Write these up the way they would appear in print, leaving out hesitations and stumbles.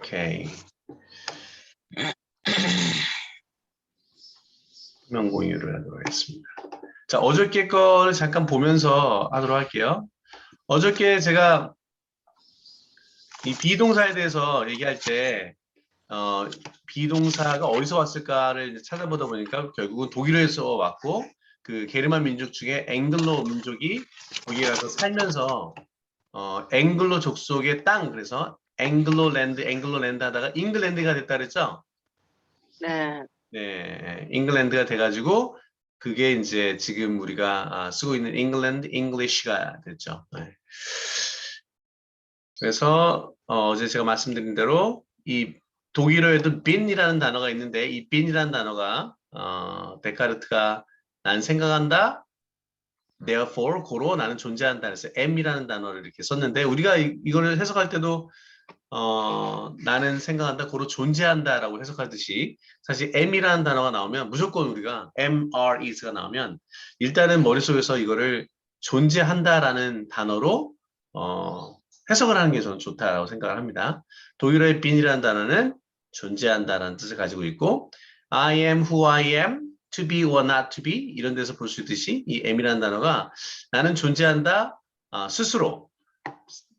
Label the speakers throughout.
Speaker 1: 오케이. 화면 공유를 하도록 하겠습니다. 자, 어저께 거를 잠깐 보면서 하도록 할게요. 어저께 제가 이 비동사에 대해서 얘기할 때 비동사가 어디서 왔을까를 이제 찾아보다 보니까 결국은 독일에서 왔고 그 게르만 민족 중에 앵글로 민족이 거기에 가서 살면서 앵글로 족속의 땅, 그래서 앵글로랜드 하다가 잉글랜드가 됐다 그랬죠?
Speaker 2: 네.
Speaker 1: 네, 잉글랜드가 돼가지고 그게 이제 지금 우리가 쓰고 있는 잉글랜드 잉글리시가 됐죠. 네. 그래서 어제 제가 말씀드린 대로 이 독일어에도 bin이라는 단어가 있는데 이 bin이라는 단어가 데카르트가 난 생각한다, therefore 고로 나는 존재한다 그래서 am이라는 단어를 이렇게 썼는데 우리가 이거를 해석할 때도 나는 생각한다, 고로 존재한다라고 해석하듯이 사실 am이라는 단어가 나오면 무조건 우리가 is가 나오면 일단은 머릿속에서 이거를 존재한다라는 단어로 해석을 하는 게 저는 좋다고 생각을 합니다. 독일어의 bin이라는 단어는 존재한다라는 뜻을 가지고 있고 I am who I am, to be or not to be 이런 데서 볼 수 있듯이 이 am이라는 단어가 나는 존재한다, 스스로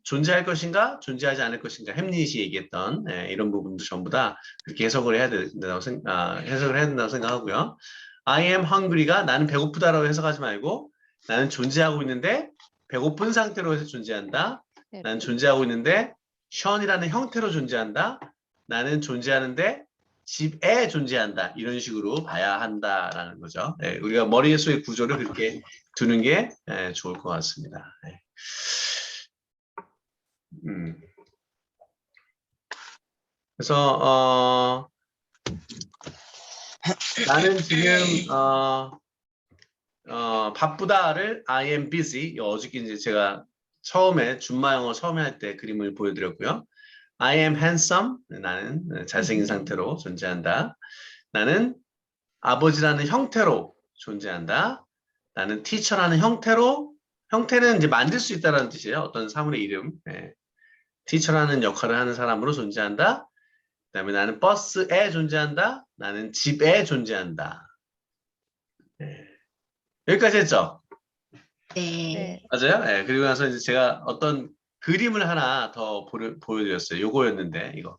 Speaker 1: 존재할 것인가 존재하지 않을 것인가 햄릿이 얘기했던 이런 부분도 전부 다 그렇게 해석을 해야 된다고 생각하고요. I am hungry가 나는 배고프다라고 해석하지 말고 나는 존재하고 있는데 배고픈 상태로 해서 존재한다. 나는 존재하고 있는데 션이라는 형태로 존재한다. 나는 존재하는데 집에 존재한다. 이런 식으로 봐야 한다라는 거죠. 우리가 머릿속의 구조를 그렇게 두는 게 좋을 것 같습니다. 그래서 나는 지금 바쁘다를 I am busy. 어저께 이제 제가 처음에 준마 영어 처음에 할 때 그림을 보여드렸고요. I am handsome. 나는 잘생긴 상태로 존재한다. 나는 아버지라는 형태로 존재한다. 나는 teacher라는 형태는 이제 만들 수 있다는 뜻이에요. 어떤 사물의 이름. teacher라는 역할을 하는 사람으로 존재한다. 그다음에 나는 버스에 존재한다. 나는 집에 존재한다. 여기까지 했죠?
Speaker 3: 네.
Speaker 1: 맞아요? 네. 그리고 나서 이제 제가 어떤 그림을 하나 더 보여드렸어요. 요거였는데, 이거.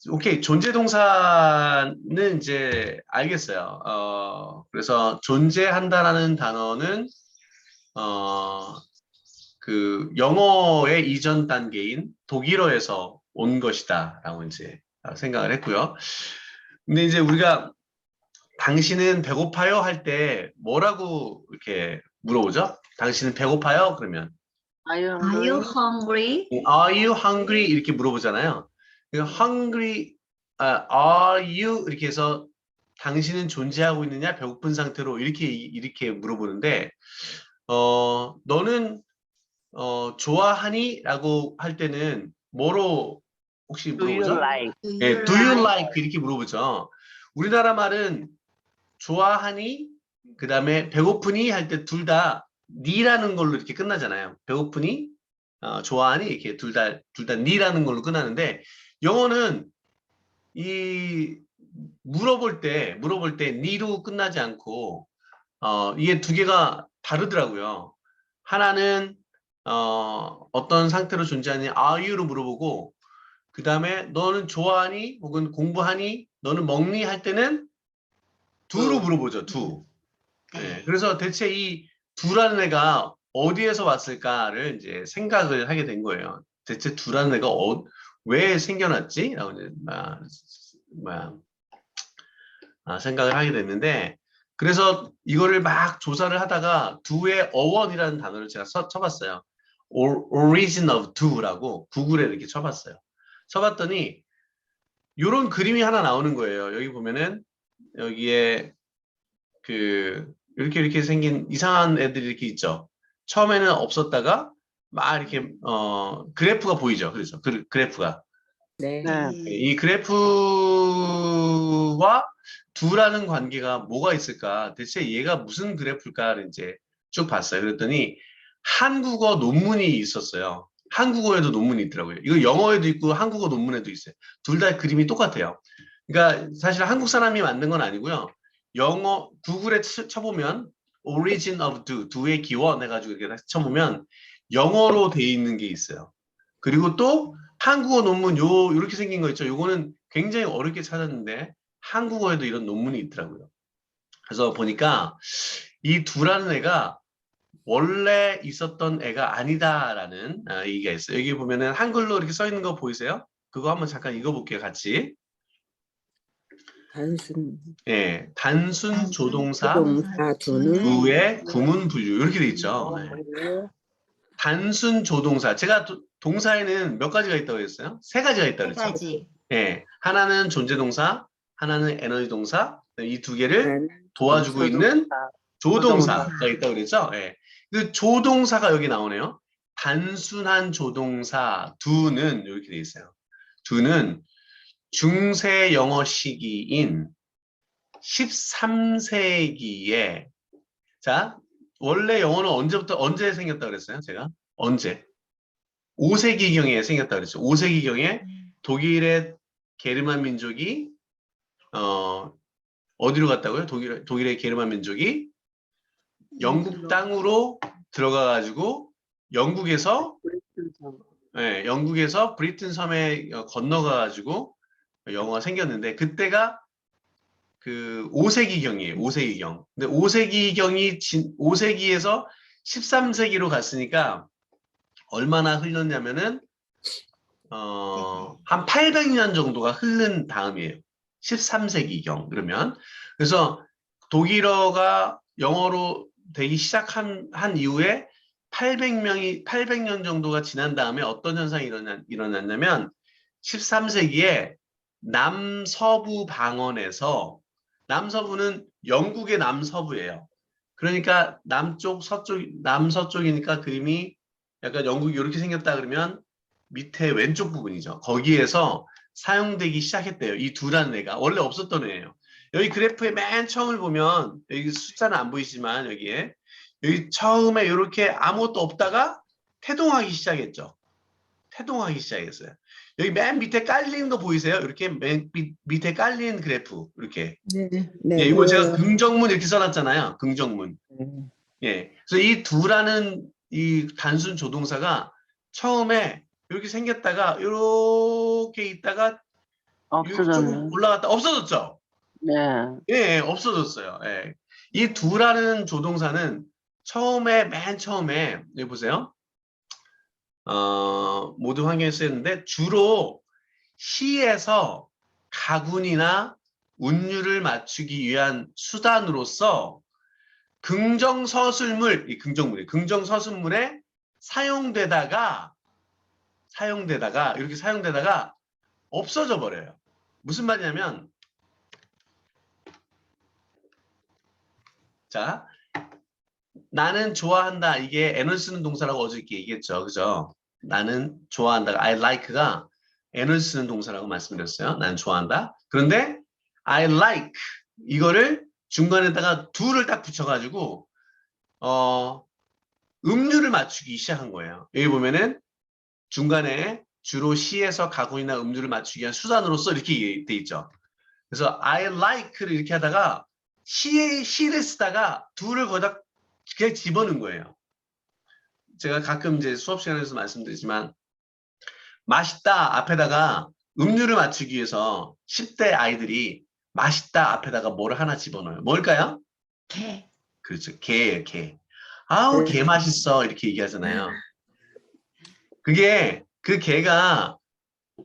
Speaker 1: 오케이. 존재 동사는 이제 알겠어요. 그래서 존재한다라는 단어는, 그 영어의 이전 단계인 독일어에서 온 것이다. 라고 이제 생각을 했고요. 근데 이제 우리가 당신은 배고파요? 할 때 뭐라고 이렇게 물어보죠? 당신은 배고파요? 그러면
Speaker 2: Are you
Speaker 3: Are you
Speaker 2: hungry?
Speaker 3: hungry?
Speaker 1: Are you hungry? 이렇게 물어보잖아요. hungry, are you 이렇게 해서 당신은 존재하고 있느냐? 배고픈 상태로 이렇게 물어보는데 너는 좋아하니? 라고 할 때는 뭐로 혹시
Speaker 2: Do you
Speaker 1: 물어보죠?
Speaker 2: like?
Speaker 1: 네, do you like? 이렇게 물어보죠. 우리나라 말은 좋아하니? 그 다음에 배고프니? 할 때 둘 다 니라는 걸로 이렇게 끝나잖아요. 배고프니? 좋아하니? 이렇게 둘 다 니라는 걸로 끝나는데 영어는 이 물어볼 때 니로 끝나지 않고 이게 두 개가 다르더라고요. 하나는 어떤 상태로 존재하니 are you로 물어보고 그 다음에 너는 좋아하니? 혹은 공부하니? 너는 먹니? 할 때는 두로 물어보죠. 두. 네, 그래서 대체 이 두라는 애가 어디에서 왔을까를 이제 생각을 하게 된 거예요. 대체 두라는 애가 왜 생겨났지? 라고 이제 생각을 하게 됐는데 그래서 이거를 막 조사를 하다가 두의 어원이라는 단어를 제가 쳐봤어요. Origin of do라고 구글에 이렇게 쳐봤어요. 쳐봤더니 이런 그림이 하나 나오는 거예요. 여기 보면은 여기에 이렇게 생긴 이상한 애들이 이렇게 있죠. 처음에는 없었다가 막 이렇게 그래프가 보이죠. 그래서 그래프가
Speaker 2: 네.
Speaker 1: 이 그래프와 두라는 관계가 뭐가 있을까? 대체 얘가 무슨 그래프일까를 이제 쭉 봤어요. 그랬더니 한국어 논문이 있었어요. 한국어에도 논문이 있더라고요. 이거 영어에도 있고 한국어 논문에도 있어요. 둘 다 그림이 똑같아요. 그러니까 사실 한국 사람이 만든 건 아니고요. 영어 구글에 쳐보면 origin of do의 기원 해가지고 이렇게 쳐보면 영어로 돼 있는 게 있어요. 그리고 또 한국어 논문 요렇게 생긴 거 있죠. 요거는 굉장히 어렵게 찾았는데 한국어에도 이런 논문이 있더라고요. 그래서 보니까 이 두라는 애가 원래 있었던 애가 아니다라는 얘기가 있어요. 여기 보면은 한글로 이렇게 써 있는 거 보이세요? 그거 한번 잠깐 읽어볼게요, 같이.
Speaker 4: 단순
Speaker 1: 예, 단순 조동사
Speaker 4: 조동사 두는
Speaker 1: 두의 구문 분류 이렇게 돼 있죠. 예. 단순 조동사. 제가 동사에는 몇 가지가 있다고 했어요? 세 가지가 있다고
Speaker 3: 세
Speaker 1: 했죠.
Speaker 3: 가지.
Speaker 1: 예, 하나는 존재 동사, 하나는 에너지 동사, 이 두 개를
Speaker 4: 단
Speaker 1: 도와주고 있는
Speaker 2: 조동사.
Speaker 1: 조동사가 있다고 그랬죠. 예. 그 조동사가 여기 나오네요. 단순한 조동사 두는 이렇게 돼 있어요. 두는 중세 영어 시기인 13세기에 자 원래 영어는 언제 생겼다 그랬어요? 제가 언제? 5세기경에 생겼다 그랬죠. 5세기경에 독일의 게르만 민족이 어디로 갔다고요? 독일의 게르만 민족이 영국 땅으로 들어가가지고 영국에서 브리튼 섬에 건너가가지고 영어가 생겼는데 그때가 그 5세기경이에요. 5세기경. 근데 5세기에서 13세기로 갔으니까 얼마나 흘렀냐면은 한 800년 정도가 흐른 다음이에요. 13세기경 그러면 그래서 독일어가 영어로 되기 시작한 이후에 800년 정도가 지난 다음에 어떤 현상이 일어났냐면 13세기에 남서부 방언에서 남서부는 영국의 남서부예요. 그러니까 남서쪽이니까 그림이 약간 영국이 이렇게 생겼다 그러면 밑에 왼쪽 부분이죠. 거기에서 사용되기 시작했대요. 이 두라는 애가 원래 없었던 애예요. 여기 그래프의 맨 처음을 보면 여기 숫자는 안 보이지만 여기 처음에 이렇게 아무것도 없다가 태동하기 시작했죠. 태동하기 시작했어요. 여기 맨 밑에 깔린 거 보이세요? 이렇게 맨 밑에 깔린 그래프 이렇게.
Speaker 4: 네,
Speaker 1: 예, 이거 제가
Speaker 4: 보여요.
Speaker 1: 긍정문 이렇게 써놨잖아요. 긍정문. 예, 그래서 이 두라는 이 단순 조동사가 처음에 이렇게 생겼다가 이렇게 있다가
Speaker 2: 없어졌네.
Speaker 1: 좀 올라갔다 없어졌죠.
Speaker 2: 네.
Speaker 1: 예, 없어졌어요. 예. 이 두라는 조동사는 맨 처음에 여기 보세요. 모든 환경에 쓰였는데 주로 시에서 가군이나 운율을 맞추기 위한 수단으로서 긍정서술물에 사용되다가 이렇게 사용되다가 없어져 버려요. 무슨 말이냐면 자 나는 좋아한다 이게 에너지 쓰는 동사라고 어저께 얘기했죠. 그죠? 나는 좋아한다. I like가 에너지 쓰는 동사라고 말씀드렸어요. 나는 좋아한다. 그런데 I like 이거를 중간에다가 do를 딱 붙여가지고 음률을 맞추기 시작한 거예요. 여기 보면은 중간에 주로 시에서 가군이나 음률을 맞추기 위한 수단으로서 이렇게 돼 있죠. 그래서 I like를 이렇게 하다가 시를 쓰다가 do를 거기다 그냥 집어넣은 거예요. 제가 가끔 이제 수업 시간에서 말씀드리지만 맛있다 앞에다가 음료를 맞추기 위해서 10대 아이들이 맛있다 앞에다가 뭐를 하나 집어넣어요. 뭘까요?
Speaker 3: 개.
Speaker 1: 그렇죠. 개예요, 개. 아우, 개 맛있어. 이렇게 얘기하잖아요. 그게 그 개가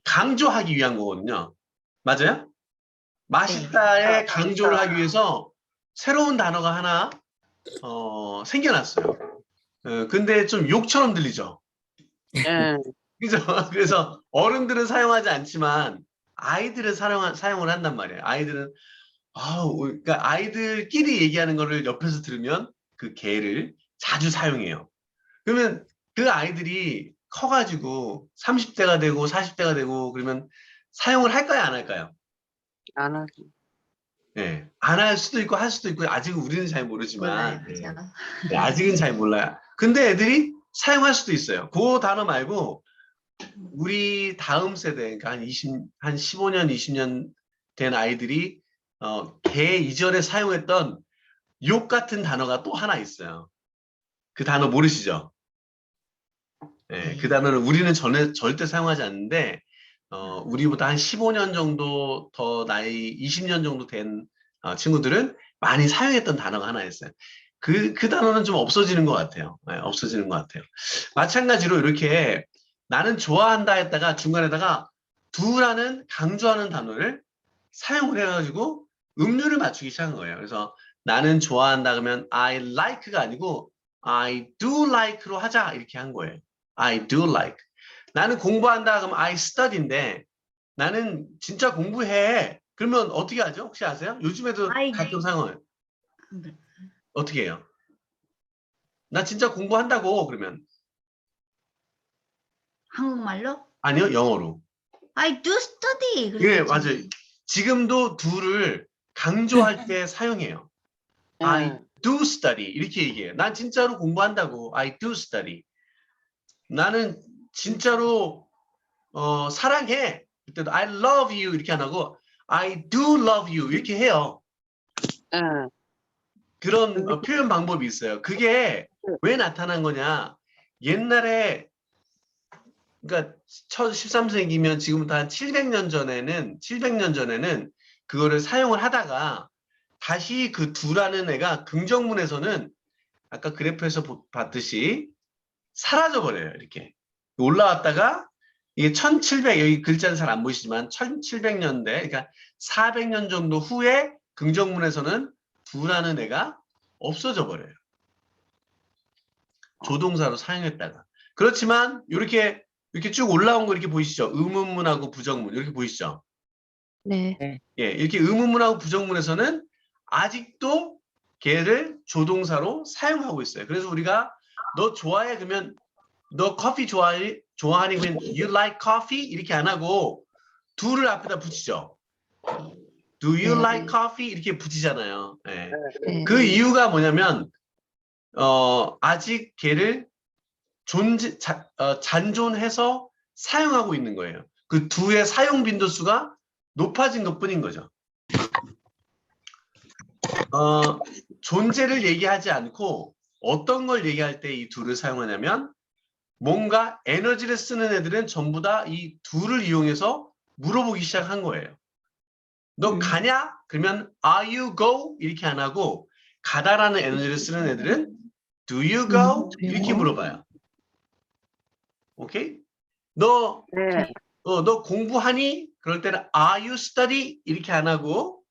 Speaker 1: 강조하기 위한 거거든요. 맞아요? 맛있다에 강조를 하기 위해서 새로운 단어가 하나 생겨났어요. 근데 좀 욕처럼 들리죠.
Speaker 2: 네.
Speaker 1: 그죠? 그래서 어른들은 사용하지 않지만 아이들은 사용을 한단 말이에요. 아이들은 그러니까 아이들끼리 얘기하는 거를 옆에서 들으면 그 개를 자주 사용해요. 그러면 그 아이들이 커가지고 30대가 되고 40대가 되고 그러면 사용을 할까요? 안 할까요?
Speaker 2: 안 하지.
Speaker 1: 네, 안 할 수도 있고 할 수도 있고 아직은 우리는 잘 모르지만
Speaker 3: 몰라요. 그죠?
Speaker 1: 네, 아직은 잘 몰라요. 근데 애들이 사용할 수도 있어요. 그 단어 말고 우리 다음 세대, 그러니까 한 15년, 20년 된 아이들이 걔 이전에 사용했던 욕 같은 단어가 또 하나 있어요. 그 단어 모르시죠? 네, 그 단어를 우리는 절대 사용하지 않는데 우리보다 한 15년 정도 더 나이 20년 정도 된 친구들은 많이 사용했던 단어가 하나 있어요. 그 단어는 좀 없어지는 것 같아요. 네, 없어지는 것 같아요. 마찬가지로 이렇게 나는 좋아한다 했다가 중간에다가 do라는 강조하는 단어를 사용을 해가지고 음률을 맞추기 시작한 거예요. 그래서 나는 좋아한다 그러면 I like가 아니고 I do like로 하자 이렇게 한 거예요. I do like. 나는 공부한다 그러면 I study인데 나는 진짜 공부해. 그러면 어떻게 하죠? 혹시 아세요? 요즘에도 가끔 사용해요. 어떻게 해요? 나 진짜 공부한다고 그러면
Speaker 3: 한국말로?
Speaker 1: 아니요, 영어로.
Speaker 3: I do study.
Speaker 1: 예,
Speaker 3: 그랬지.
Speaker 1: 맞아요. 지금도 do를 강조할 때 사용해요. I
Speaker 2: 예.
Speaker 1: do study 이렇게 얘기해요. 난 진짜로 공부한다고. I do study. 나는 진짜로 사랑해. 그때도 I love you 이렇게 안 하고 I do love you 이렇게 해요.
Speaker 2: 예.
Speaker 1: 그런 표현 방법이 있어요. 그게 왜 나타난 거냐? 옛날에 그러니까 13세기면 지금부터 한 700년 전에는 그거를 사용을 하다가 다시 그 두라는 애가 긍정문에서는 아까 그래프에서 봤듯이 사라져 버려요. 이렇게 올라왔다가 이게 1700 여기 글자는 잘 안 보이시지만 1700년대 그러니까 400년 정도 후에 긍정문에서는 두라는 애가 없어져 버려요. 조동사로 사용했다가. 그렇지만 이렇게 쭉 올라온 거 이렇게 보이시죠? 의문문하고 부정문 이렇게 보이시죠?
Speaker 4: 네.
Speaker 1: 예, 이렇게 의문문하고 부정문에서는 아직도 걔를 조동사로 사용하고 있어요. 그래서 우리가 너 좋아해 그러면 너 커피 좋아하니 그러면 you like coffee 이렇게 안 하고 do를 앞에다 붙이죠. Do you
Speaker 4: 네.
Speaker 1: like coffee 이렇게 붙이잖아요. 예.
Speaker 4: 네.
Speaker 1: 그 이유가 뭐냐면 아직 걔를 잔존해서 사용하고 있는 거예요. 그 do의 사용 빈도수가 높아진 것뿐인 거죠. 존재를 얘기하지 않고 어떤 걸 얘기할 때 이 do를 사용하냐면 뭔가 에너지를 쓰는 애들은 전부 다 이 do를 이용해서 물어보기 시작한 거예요. 너 가냐? 그러면 are you go? 이렇게 안 하고 가다라는 에너지를 쓰는 애들은 do you go? 이렇게 물어봐요. 오케이? 너
Speaker 2: 네.
Speaker 1: 너 공부하니? 그럴 때는 are you study? 이렇게 안 하고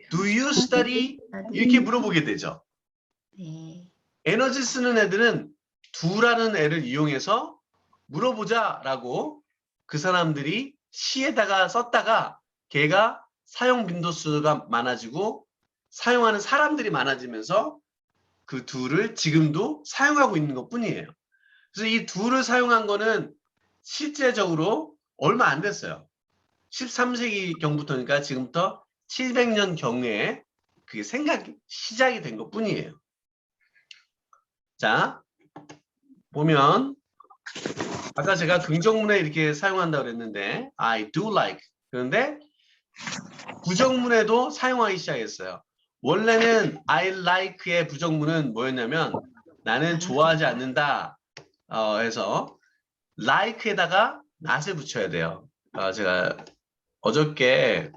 Speaker 1: do you study? 이렇게 물어보게 되죠.
Speaker 3: 네.
Speaker 1: 에너지 쓰는 애들은 do라는 애를 이용해서 물어보자라고 그 사람들이 시에다가 썼다가 걔가 사용 빈도수가 많아지고 사용하는 사람들이 많아지면서 그 do를 지금도 사용하고 있는 것 뿐이에요. 그래서 이 do를 사용한 거는 실제적으로 얼마 안 됐어요. 13세기 경부터니까 지금부터 700년 경에 그게 시작이 된 것 뿐이에요. 자, 보면 아까 제가 긍정문에 이렇게 사용한다고 그랬는데 I do like 그런데 부정문에도 사용하기 시작했어요. 원래는 I like의 부정문은 뭐였냐면 나는 좋아하지 않는다 해서 like에다가 not을 붙여야 돼요. 제가 어저께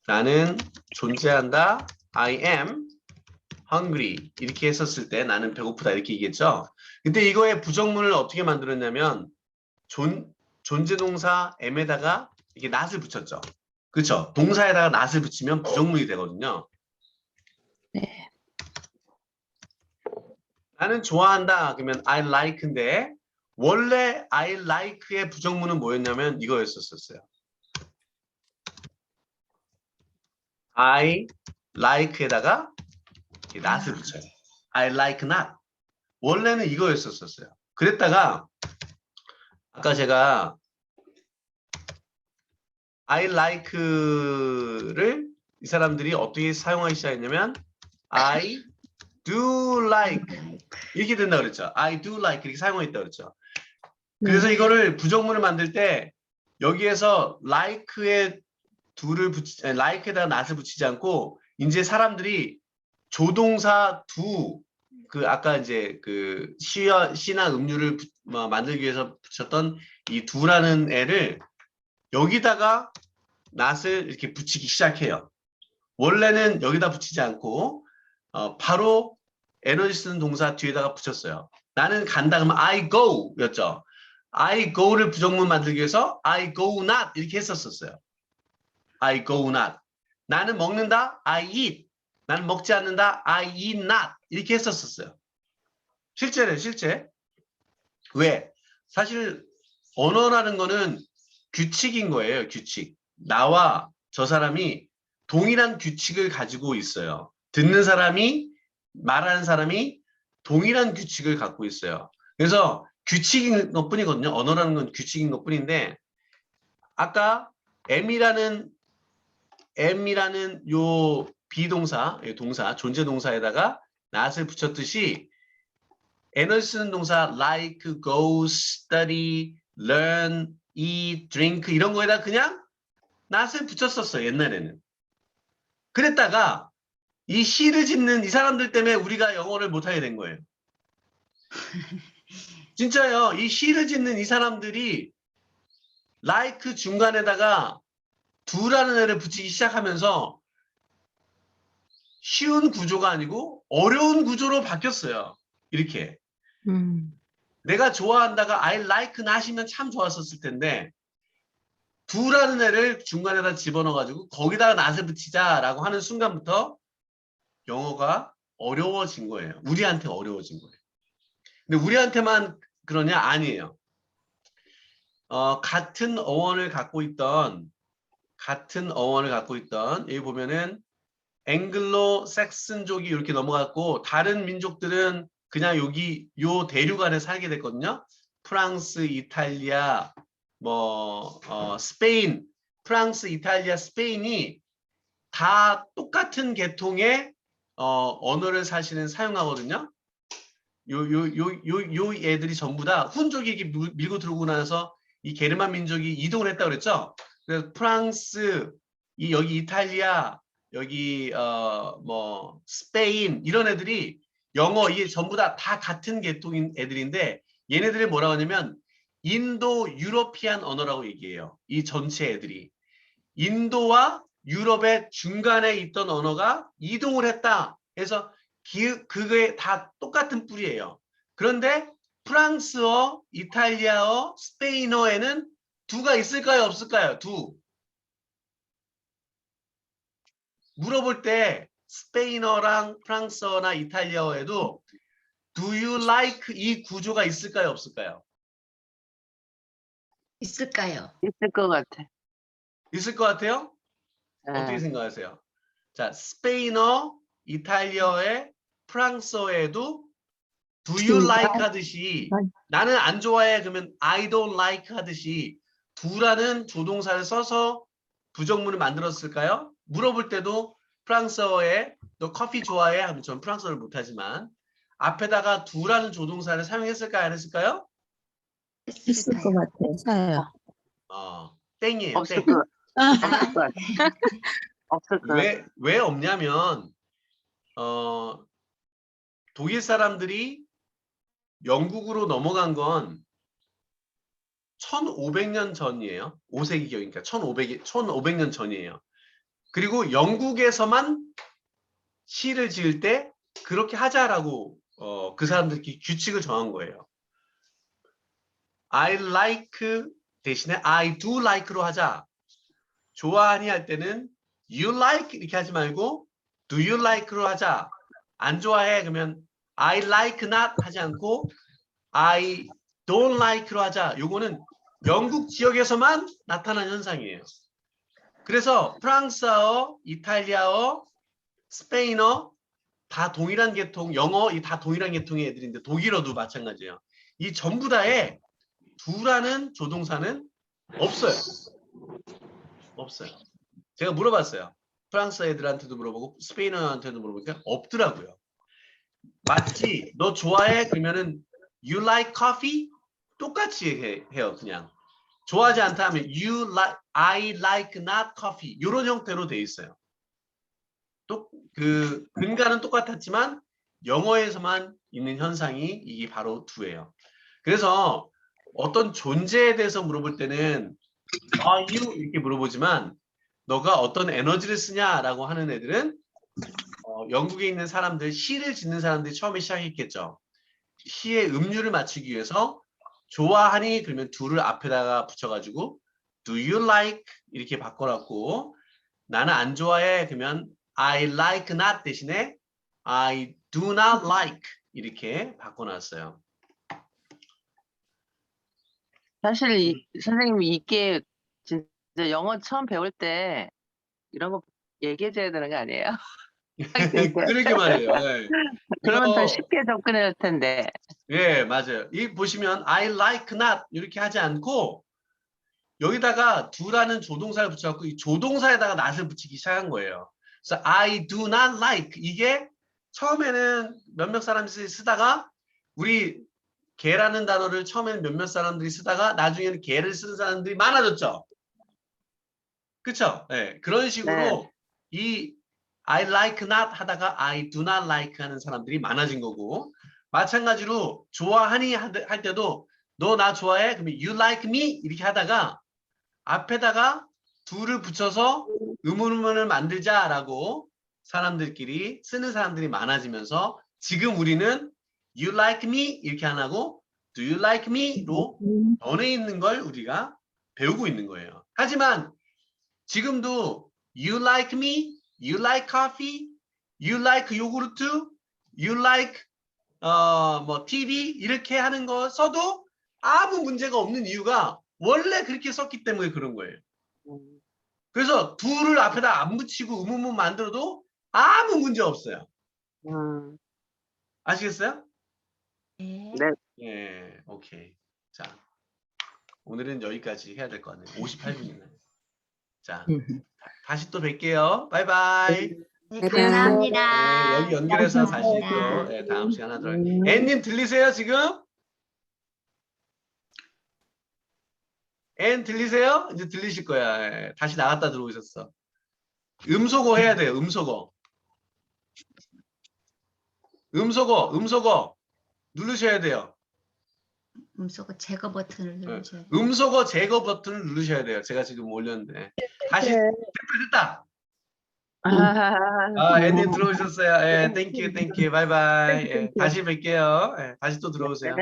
Speaker 1: 나는 존재한다 I am hungry 이렇게 했었을 때 나는 배고프다 이렇게 얘기했죠. 근데 이거의 부정문을 어떻게 만들었냐면 존재동사 am에다가 이게 not을 붙였죠. 그렇죠? 동사에다가 not을 붙이면 부정문이 되거든요.
Speaker 4: 네.
Speaker 1: 나는 좋아한다 그러면 I like인데 원래 I like의 부정문은 뭐였냐면 이거였었어요. I like에다가 not을 붙여요. I like not. 원래는 이거였었어요. 그랬다가 아까 제가 I like를 이 사람들이 어떻게 사용하기 시작했냐면 I do like
Speaker 3: like.
Speaker 1: 이렇게 된다 그랬죠. I do like 이렇게 사용했다 그랬죠.
Speaker 4: 네.
Speaker 1: 그래서 이거를 부정문을 만들 때 여기에서 like에 like에다가 not을 붙이지 않고 이제 사람들이 조동사 do 그 아까 이제 그 시나 음료를 만들기 위해서 붙였던 이 do라는 애를 여기다가 not을 이렇게 붙이기 시작해요. 원래는 여기다 붙이지 않고 바로 에너지 쓰는 동사 뒤에다가 붙였어요. 나는 간다 그러면 I go 였죠. I go를 부정문 만들기 위해서 I go not 이렇게 했었어요. I go not. 나는 먹는다 I eat. 나는 먹지 않는다 I eat not 이렇게 했었어요. 실제래 실제. 왜? 사실 언어라는 거는 규칙인 거예요. 규칙. 나와 저 사람이 동일한 규칙을 가지고 있어요. 듣는 사람이 말하는 사람이 동일한 규칙을 갖고 있어요. 그래서 규칙인 것뿐이거든요. 언어라는 건 규칙인 것뿐인데 아까 M이라는 요 비동사, 동사, 존재 동사에다가 not을 붙였듯이 에너지 쓰는 동사 like, go, study, learn, eat, drink 이런 거에다 그냥 not을 붙였었어요. 옛날에는. 그랬다가 이 시를 짓는 이 사람들 때문에 우리가 영어를 못하게 된 거예요. 진짜요. 이 시를 짓는 이 사람들이 like 중간에다가 do라는 애를 붙이기 시작하면서 쉬운 구조가 아니고 어려운 구조로 바뀌었어요. 이렇게. 내가 좋아한다가 I like not이면 참 좋았었을 텐데 do라는 애를 중간에다 집어넣어가지고 거기다가 not을 붙이자라고 하는 순간부터 영어가 어려워진 거예요. 우리한테 어려워진 거예요. 근데 우리한테만 그러냐? 아니에요. 같은 어원을 갖고 있던 여기 보면은 앵글로 삭슨족이 이렇게 넘어갔고 다른 민족들은 그냥 여기 요 대륙 안에 살게 됐거든요. 프랑스, 이탈리아, 스페인, 프랑스, 이탈리아, 스페인이 다 똑같은 계통의 언어를 사실은 사용하거든요. 요 애들이 전부 다 훈족이 이렇게 밀고 들어오고 나서 이 게르만 민족이 이동을 했다고 그랬죠. 그래서 프랑스, 여기 이탈리아, 여기 스페인 이런 애들이 영어 이게 전부 다 같은 계통인 애들인데 얘네들이 뭐라고 하냐면 인도 유러피안 언어라고 얘기해요. 이 전체 애들이 인도와 유럽의 중간에 있던 언어가 이동을 했다. 해서 그게 다 똑같은 뿌리예요. 그런데 프랑스어, 이탈리아어, 스페인어에는 두가 있을까요? 없을까요? 두. 물어볼 때 스페인어랑 프랑스어나 이탈리아어에도 Do you like 이 구조가 있을까요? 없을까요?
Speaker 3: 있을까요?
Speaker 2: 있을 것 같아.
Speaker 1: 있을 것 같아요? 어떻게
Speaker 2: 예.
Speaker 1: 생각하세요? 자, 스페인어, 이탈리아어에 프랑스어에도 Do you like 하듯이 나는 안 좋아해 그러면 I don't like 하듯이 do라는 조동사를 써서 부정문을 만들었을까요? 물어볼 때도 프랑스어에 너 커피 좋아해? 하면 전 프랑스어를 못하지만 앞에다가 do라는 조동사를 사용했을까요? 안 했을까요?
Speaker 4: 있을 것
Speaker 3: 했을까요?
Speaker 4: 같아요.
Speaker 1: 땡이에요.
Speaker 2: 없을
Speaker 1: 땡.
Speaker 2: 것 없을 것 같아. 없을 것 같아.
Speaker 1: 왜 없냐면 독일 사람들이 영국으로 넘어간 건 1500년 전이에요. 5세기경이니까 1500년 전이에요. 그리고 영국에서만 시를 지을 때 그렇게 하자라고 그 사람들끼리 규칙을 정한 거예요. I like 대신에 I do like로 하자. 좋아하니 할 때는 you like 이렇게 하지 말고 do you like로 하자. 안 좋아해 그러면 I like not 하지 않고 I don't like로 하자. 요거는 영국 지역에서만 나타난 현상이에요. 그래서 프랑스어, 이탈리아어, 스페인어 다 동일한 계통, 영어 다 동일한 계통의 애들인데 독일어도 마찬가지예요. 이 전부 다에 do라는 조동사는 없어요. 없어요. 제가 물어봤어요. 프랑스 애들한테도 물어보고 스페인어한테도 물어보니까 없더라고요. 맞지? 너 좋아해? 그러면은 you like coffee? 똑같이 해요, 그냥. 좋아하지 않다 하면 you like, I like not coffee. 이런 형태로 돼 있어요. 또 그 근간은 똑같았지만 영어에서만 있는 현상이 이게 바로 do예요. 그래서 어떤 존재에 대해서 물어볼 때는 are you 이렇게 물어보지만 너가 어떤 에너지를 쓰냐라고 하는 애들은 영국에 있는 사람들, 시를 짓는 사람들이 처음에 시작했겠죠. 시의 음률을 맞추기 위해서 좋아하니 그러면 do를 앞에다가 붙여가지고 do you like 이렇게 바꿔놨고 나는 안 좋아해 그러면 I like not 대신에 I do not like 이렇게 바꿔놨어요.
Speaker 2: 사실 선생님이 이게 진짜 영어 처음 배울 때 이런 거 얘기해줘야 되는 거 아니에요?
Speaker 1: 그러게 말이에요. 네.
Speaker 2: 그러면 더
Speaker 1: 이거,
Speaker 2: 쉽게 접근할 텐데.
Speaker 1: 예, 맞아요. 이 보시면 I like not 이렇게 하지 않고 여기다가 do라는 조동사를 붙여갖고 이 조동사에다가 not을 붙이기 시작한 거예요. 그래서 I do not like 이게 처음에는 몇몇 사람들이 쓰다가 우리 개라는 단어를 처음에는 몇몇 사람들이 쓰다가 나중에는 개를 쓰는 사람들이 많아졌죠. 그쵸? 네, 그런 식으로 이 I like not 하다가 I do not like 하는 사람들이 많아진 거고 마찬가지로 좋아하니 할 때도 너 나 좋아해? 그러면 you like me? 이렇게 하다가 앞에다가 do를 붙여서 의문문을 만들자라고 사람들끼리 쓰는 사람들이 많아지면서 지금 우리는 you like me? 이렇게 안 하고 do you like me?로 변해 있는 걸 우리가 배우고 있는 거예요. 하지만 지금도 you like me? You like coffee? You like 요구르트? You like 뭐 TV? 이렇게 하는 거 써도 아무 문제가 없는 이유가 원래 그렇게 썼기 때문에 그런 거예요. 그래서 do를 앞에다 안 붙이고 의문문 만들어도 아무 문제 없어요. 아시겠어요?
Speaker 3: 네.
Speaker 2: 네.
Speaker 1: 예, 오케이. 자, 오늘은 여기까지 해야 될 것 같네요. 58분이네. 자, 다시 또 뵐게요. 바이바이.
Speaker 3: 네,
Speaker 2: 네,
Speaker 3: 감사합니다.
Speaker 1: 여기 연결해서 다시
Speaker 3: 감사합니다.
Speaker 1: 또 다음 시간 하도록 할게요. 앤님 들리세요 지금? 앤 들리세요? 이제 들리실 거야. 예, 다시 나갔다 들어오셨어. 음소거 해야 돼요. 음소거. 음소거 누르셔야 돼요.
Speaker 3: 음소거 제거 버튼을 누르셔야 돼요.
Speaker 1: 음소거 제거 버튼을 누르셔야 돼요. 제가 지금 올렸는데. 다시 됐다. 앤님 들어오셨어요. 예, 땡큐, 바이바이. 예, 다시 뵐게요. 예, 다시 또 들어오세요.